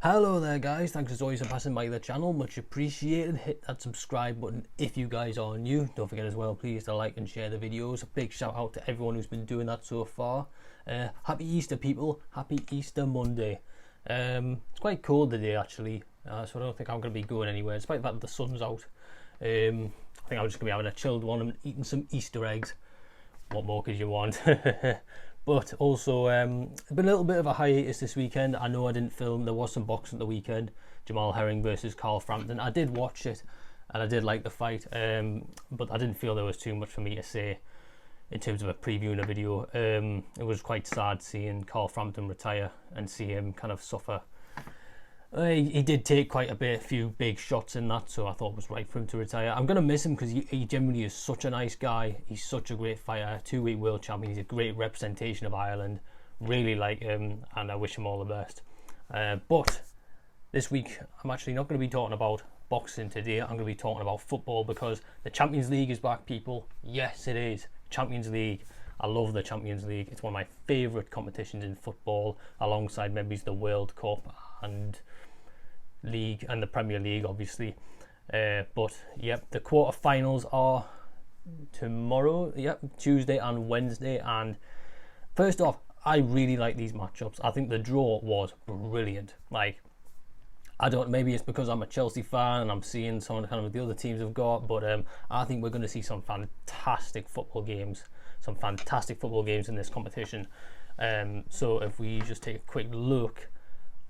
Hello there guys, thanks as always for passing by the channel, much appreciated. Hit that subscribe button if you guys are new. Don't forget as well, please, to like and share the videos. A big shout out to everyone who's been doing that so far. Happy Easter people, happy Easter Monday. It's quite cold today actually, so I don't think I'm going to be going anywhere despite the fact that the sun's out. I think I'm just going to be having a chilled one and eating some Easter eggs. What more could you want? But also, it's been a little bit of a hiatus this weekend. I know I didn't film. There was some boxing at the weekend. Jamal Herring versus Carl Frampton. I did watch it, and I did like the fight. But I didn't feel there was too much for me to say in terms of a preview and a video. It was quite sad seeing Carl Frampton retire and see him kind of suffer. He did take quite a few big shots in that, so I thought it was right for him to retire. I'm going to miss him because he generally is such a nice guy. He's such a great fighter, two-weight world champion. He's a great representation of Ireland. Really like him, and I wish him all the best. But this week, I'm actually not going to be talking about boxing today. I'm going to be talking about football because the Champions League is back, people. Yes, it is. Champions League. I love the Champions League. It's one of my favourite competitions in football, alongside maybe the World Cup and League and the Premier League, obviously. But yep, the quarterfinals are tomorrow. Yep, Tuesday and Wednesday. And first off, I really like these matchups. I think the draw was brilliant. Like, I don't. Maybe it's because I'm a Chelsea fan and I'm seeing some of the kind of the other teams have got. But I think we're going to see some fantastic football games. Some fantastic football games in this competition. So if we just take a quick look.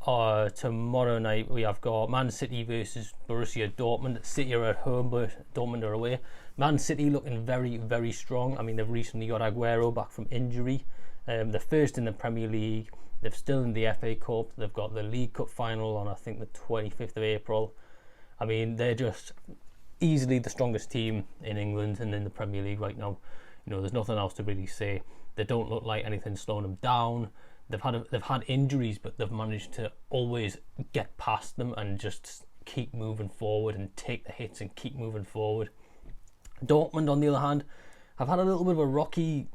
Tomorrow night we have got Man City versus Borussia Dortmund. City are at home, but Dortmund are away. Man City looking very, very strong. I mean, they've recently got Aguero back from injury. They're first in the Premier League. They're still in the FA Cup. They've got the League Cup final on, I think, the 25th of April. I mean, they're just easily the strongest team in England and in the Premier League right now. You know, there's nothing else to really say. They don't look like anything's slowing them down. They've had injuries, but they've managed to always get past them and just keep moving forward and take the hits and keep moving forward. Dortmund, on the other hand, have had a little bit of a rocky,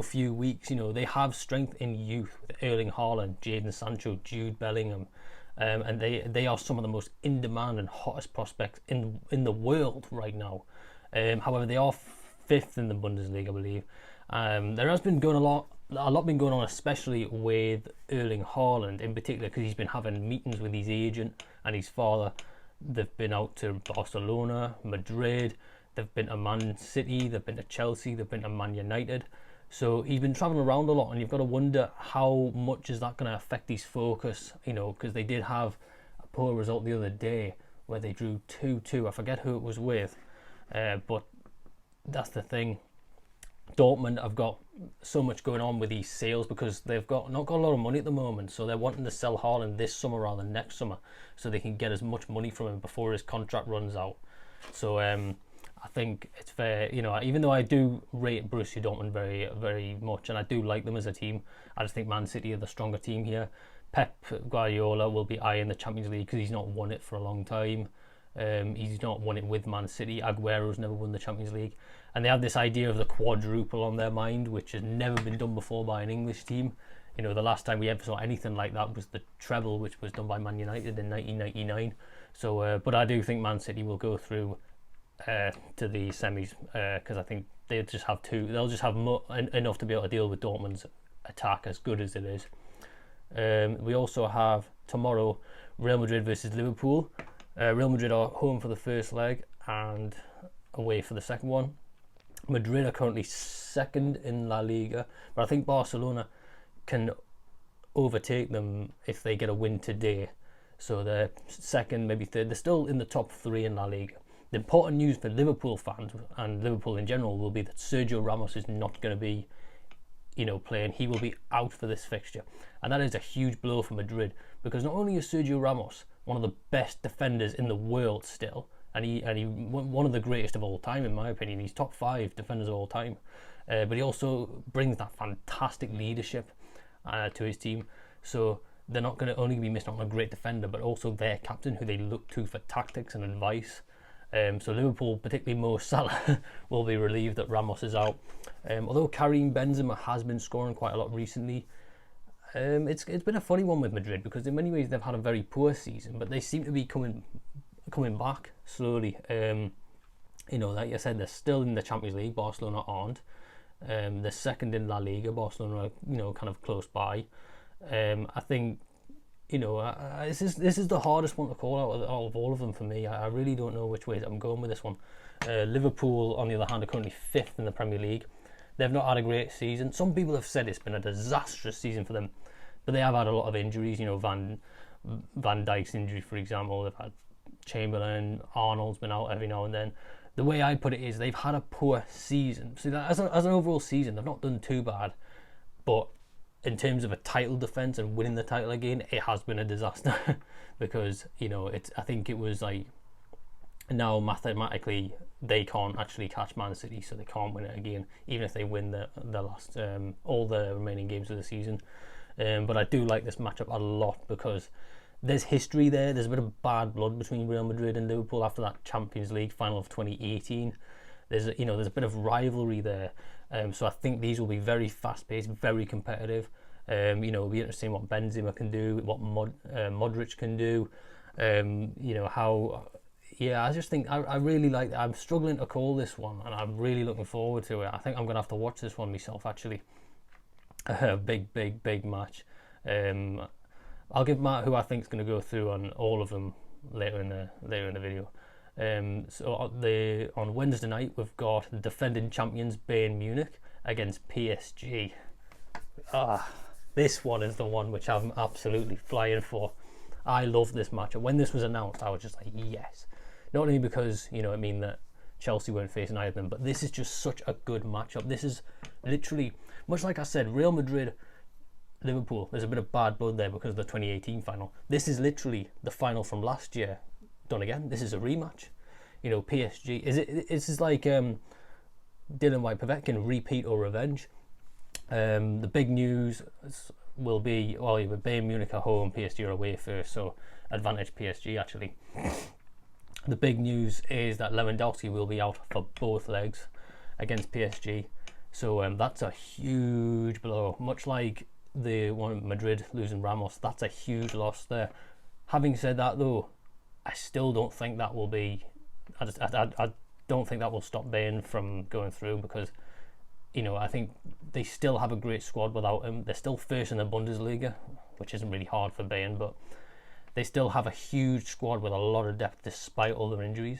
few weeks. They have strength in youth with Erling Haaland, Jadon Sancho, Jude Bellingham, and they are some of the most in-demand and hottest prospects in the world right now. However, they are fifth in the Bundesliga, I believe. There has been a lot been going on, especially with Erling Haaland in particular, because he's been having meetings with his agent and his father. They've been out to Barcelona, Madrid, they've been to Man City, they've been to Chelsea, they've been to Man United. So he's been travelling around a lot, and you've got to wonder how much is that going to affect his focus, because they did have a poor result the other day where they drew 2-2. I forget who it was with, but that's the thing. Dortmund have got so much going on with these sales because they've not got a lot of money at the moment, so they're wanting to sell Haaland this summer rather than next summer, so they can get as much money from him before his contract runs out. So I think it's fair, even though I do rate Borussia Dortmund very, very much, and I do like them as a team, I just think Man City are the stronger team here. Pep Guardiola will be eyeing the Champions League because he's not won it for a long time. He's not won it with Man City. Aguero's never won the Champions League, and they have this idea of the quadruple on their mind, which has never been done before by an English team. The last time we ever saw anything like that was the treble, which was done by Man United in 1999. So, but I do think Man City will go through to the semis because I think they'll just have enough to be able to deal with Dortmund's attack, as good as it is. We also have tomorrow Real Madrid versus Liverpool. Real Madrid are home for the first leg and away for the second one. Madrid are currently second in La Liga, but I think Barcelona can overtake them if they get a win today. So they're second, maybe third. They're still in the top three in La Liga. The important news for Liverpool fans and Liverpool in general will be that Sergio Ramos is not going to be playing. He will be out for this fixture, and that is a huge blow for Madrid, because not only is Sergio Ramos one of the best defenders in the world still, and he one of the greatest of all time in my opinion. He's top 5 defenders of all time, but he also brings that fantastic leadership to his team. So they're not going to only be missing out on a great defender, but also their captain, who they look to for tactics and advice. So Liverpool, particularly Mo Salah, will be relieved that Ramos is out. Although Karim Benzema has been scoring quite a lot recently, It's been a funny one with Madrid because in many ways they've had a very poor season, but they seem to be coming back slowly. You know, like I said, they're still in the Champions League. Barcelona aren't. They're second in La Liga. Barcelona are, you know, kind of close by. I think, you know, this is the hardest one to call out of all of them for me. I really don't know which way I'm going with this one. Liverpool, on the other hand, are currently 5th in the Premier League. They've not had a great season. Some people have said it's been a disastrous season for them, but they have had a lot of injuries. You know, Van Dijk's injury, for example. They've had Chamberlain, Arnold's been out every now and then. The way I put it is they've had a poor season. So that as an overall season, they've not done too bad, but in terms of a title defence and winning the title again, it has been a disaster because, you know, I think it was like now mathematically they can't actually catch Man City, so they can't win it again, even if they win the last all the remaining games of the season. But I do like this matchup a lot because there's history there. There's a bit of bad blood between Real Madrid and Liverpool after that Champions League final of 2018. There's a bit of rivalry there. So I think these will be very fast-paced, very competitive. You know, it'll be interesting what Benzema can do, what Modric can do. You know, how... Yeah, I just think I really like... I'm struggling to call this one, and I'm really looking forward to it. I think I'm going to have to watch this one myself, actually. A big match. I'll give Matt who I think is going to go through on all of them later in the video. So on Wednesday night we've got the defending champions Bayern Munich against PSG. This one is the one which I'm absolutely flying for. I love this match, and when this was announced I was just like, yes. Not only because, you know, it mean that Chelsea weren't facing either of them, but this is just such a good matchup. This is literally, much like I said, Real Madrid, Liverpool, there's a bit of bad blood there because of the 2018 final. This is literally the final from last year done again. This is a rematch. You know, PSG, this is like Dylan White-Povetkin, repeat or revenge. The big news will be, well, Bayern Munich are home, PSG are away first, so advantage PSG actually. The big news is that Lewandowski will be out for both legs against PSG, so that's a huge blow. Much like the one at Madrid losing Ramos, that's a huge loss there. Having said that, though, I still don't think that will be. I don't think that will stop Bayern from going through because, you know, I think they still have a great squad without him. They're still first in the Bundesliga, which isn't really hard for Bayern, but they still have a huge squad with a lot of depth despite all their injuries.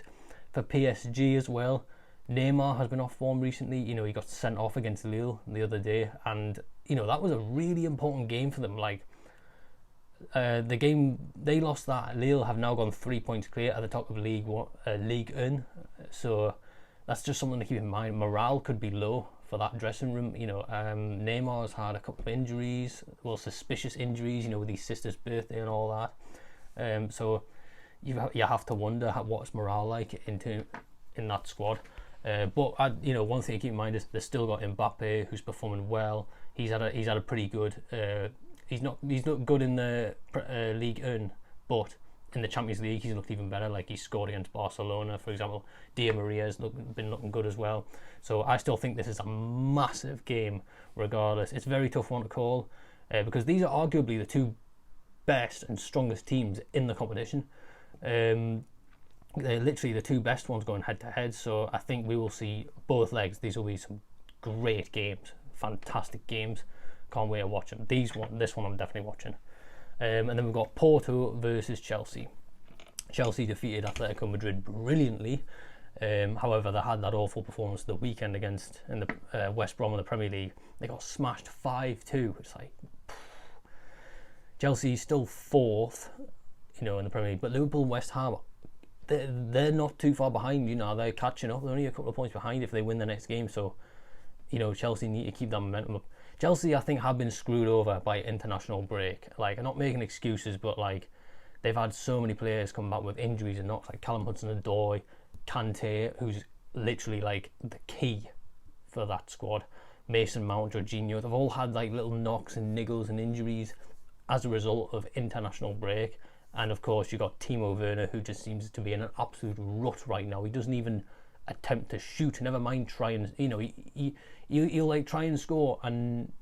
For PSG as well, Neymar has been off form recently. You know, he got sent off against Lille the other day, and you know that was a really important game for them. Like the game they lost, that Lille have now gone 3 points clear at the top of League 1, so that's just something to keep in mind. Morale could be low for that dressing room. You know, Neymar's had a couple of injuries, well, suspicious injuries. You know, with his sister's birthday and all that. So you have to wonder what's morale like in that squad. But you know, one thing to keep in mind is they've still got Mbappe, who's performing well. He's had a pretty good. He's not good in the Ligue 1, but in the Champions League he's looked even better. Like he scored against Barcelona, for example. Di Maria's been looking good as well. So I still think this is a massive game. Regardless, it's a very tough one to call because these are arguably the two best and strongest teams in the competition. They're literally the two best ones going head to head, so I think we will see both legs. These will be some great games, fantastic games. Can't wait to watch them. This one I'm definitely watching. And then we've got Porto versus Chelsea. Chelsea defeated Atletico Madrid brilliantly. However, they had that awful performance the weekend against in the West Brom in the Premier League. They got smashed 5-2. It's like Chelsea's still fourth, you know, in the Premier League, but Liverpool and West Ham, they're not too far behind. You know, they're catching up. They're only a couple of points behind if they win the next game. So, you know, Chelsea need to keep that momentum up. Chelsea, I think, have been screwed over by international break. Like, I'm not making excuses, but like, they've had so many players come back with injuries and knocks, like Callum Hudson-Odoi, Kante, who's literally like the key for that squad. Mason Mount, Jorginho, they've all had like little knocks and niggles and injuries as a result of international break. And of course you got Timo Werner, who just seems to be in an absolute rut right now. He doesn't even attempt to shoot, never mind try and, you know, he'll like try and score and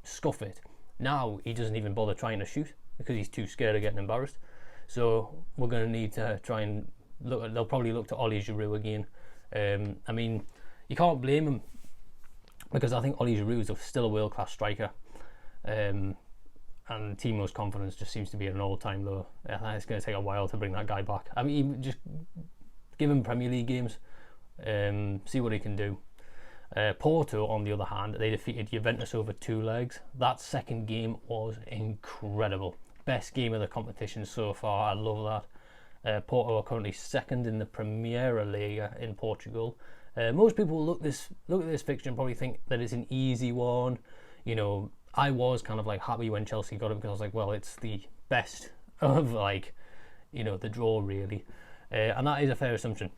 scuff it, Now he doesn't even bother trying to shoot because he's too scared of getting embarrassed. So we're going to need to try and look. They'll probably look to Ollie Giroud again. I mean, you can't blame him because I think Ollie Giroud is still a world-class striker. And Timo's confidence just seems to be at an all-time low. It's going to take a while to bring that guy back. I mean, just give him Premier League games, see what he can do. Porto, on the other hand, they defeated Juventus over 2 legs. That second game was incredible. Best game of the competition so far. I love that. Porto are currently second in the Primeira Liga in Portugal. Most people look at this fixture and probably think that it's an easy one. You know, I was kind of like happy when Chelsea got it because I was like, well, it's the best of like, you know, the draw really, and that is a fair assumption.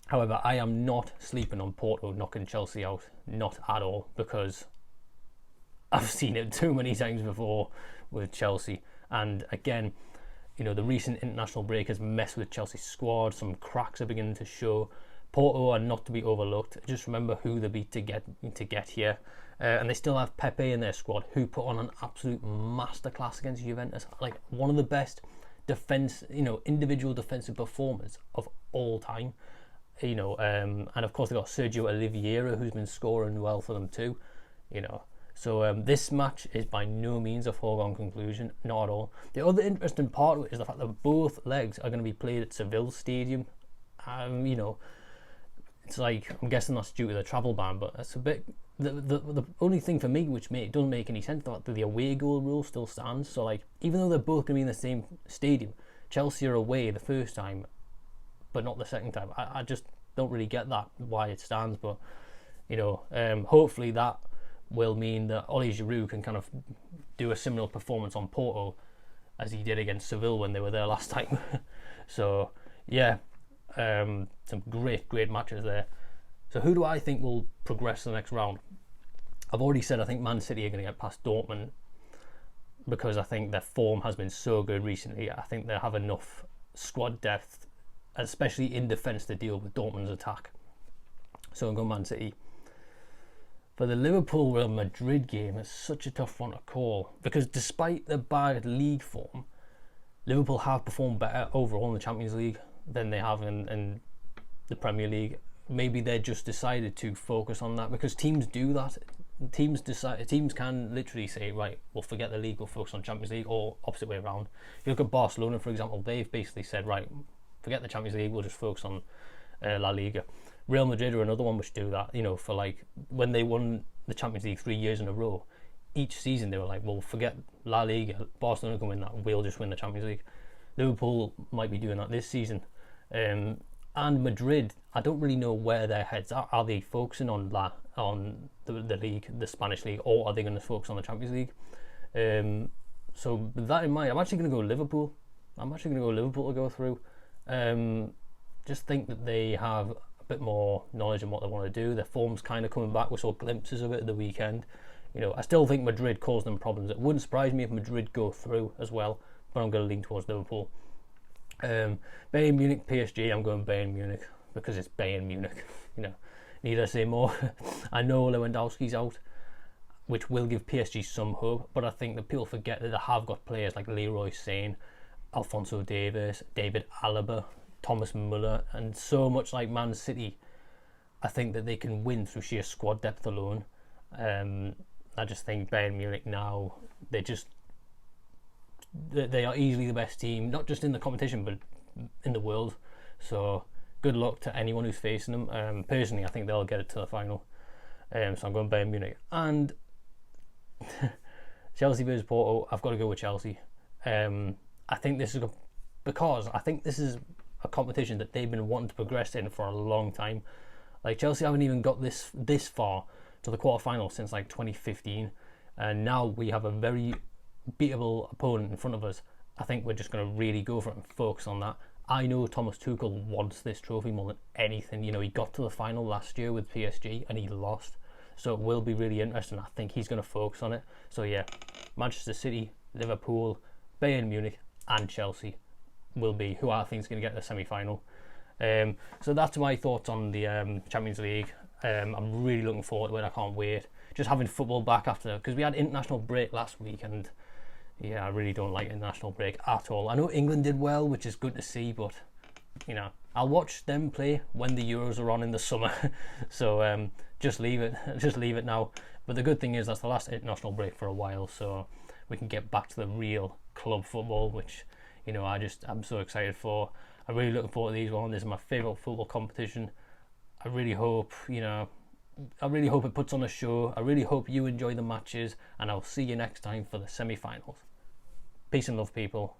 However, I am not sleeping on Porto knocking Chelsea out, not at all, because I've seen it too many times before with Chelsea. And again, you know, the recent international break has messed with Chelsea's squad. Some cracks are beginning to show. Porto are not to be overlooked. Just remember who they beat to get here. And they still have Pepe in their squad, who put on an absolute masterclass against Juventus. Like one of the best individual defensive performers of all time. You know, and of course they've got Sergio Oliveira, who's been scoring well for them too. You know, so this match is by no means a foregone conclusion, not at all. The other interesting part of it is the fact that both legs are going to be played at Seville Stadium. You know, it's like, I'm guessing that's due to the travel ban, but that's a bit. The only thing for me which doesn't make any sense, that the away goal rule still stands. So like, even though they're both going to be in the same stadium, Chelsea are away the first time, but not the second time. I just don't really get that, why it stands. But you know, hopefully that will mean that Ollie Giroud can kind of do a similar performance on Porto as he did against Seville when they were there last time. So yeah, some great matches there. So who do I think will progress to the next round? I've already said I think Man City are going to get past Dortmund because I think their form has been so good recently. I think they have enough squad depth, especially in defence, to deal with Dortmund's attack. So I'm going Man City. For the Liverpool-Real Madrid game, it's such a tough one to call because despite the bad league form, Liverpool have performed better overall in the Champions League than they have in the Premier League. Maybe they just decided to focus on that because teams do that. Teams can literally say, right, we'll forget the league, we'll focus on Champions League, or opposite way around. If you look at Barcelona, for example, they've basically said, right, forget the Champions League, we'll just focus on La Liga. Real Madrid are another one which do that. You know, for like when they won the Champions League 3 years in a row, each season they were like, well, forget La Liga, Barcelona can win that, we'll just win the Champions League. Liverpool might be doing that this season. And Madrid, I don't really know where their heads are. Are they focusing on the league, the Spanish league, or are they going to focus on the Champions League? So with that in mind, I'm actually going to go Liverpool. To go through. Just think that they have a bit more knowledge on what they want to do. Their form's kind of coming back. We saw glimpses of it at the weekend. You know, I still think Madrid caused them problems. It wouldn't surprise me if Madrid go through as well, but I'm going to lean towards Liverpool. Bayern Munich, PSG, I'm going Bayern Munich because it's Bayern Munich. You know, need I say more? I know Lewandowski's out, which will give PSG some hope, but I think that people forget that they have got players like Leroy Sane, Alphonso Davies, David Alaba, Thomas Muller, and so much like Man City. I think that they can win through sheer squad depth alone. I just think Bayern Munich now, they are easily the best team, not just in the competition but in the world. So good luck to anyone who's facing them. Personally, I think they'll get it to the final. So I'm going Bayern Munich. And Chelsea versus Porto, I've got to go with Chelsea. I think this is because I think this is a competition that they've been wanting to progress in for a long time. Like Chelsea haven't even got this far to the quarterfinals since like 2015, and now we have a very beatable opponent in front of us. I think we're just going to really go for it and focus on that. I know Thomas Tuchel wants this trophy more than anything. You know, he got to the final last year with PSG and he lost, so it will be really interesting. I think he's going to focus on it. So yeah, Manchester City, Liverpool, Bayern Munich and Chelsea will be who I think is going to get the semi-final. So that's my thoughts on the Champions League. I'm really looking forward to it. I can't wait. just having football back after, because we had international break last week, and yeah, I really don't like international break at all. I know England did well, which is good to see, but you know, I'll watch them play when the Euros are on in the summer. So just leave it now. But the good thing is that's the last international break for a while, so we can get back to the real club football, which, you know, I'm so excited for. I'm really looking forward to these ones. This is my favourite football competition. I really hope it puts on a show. I really hope you enjoy the matches, and I'll see you next time for the semi-finals. Peace and love, people.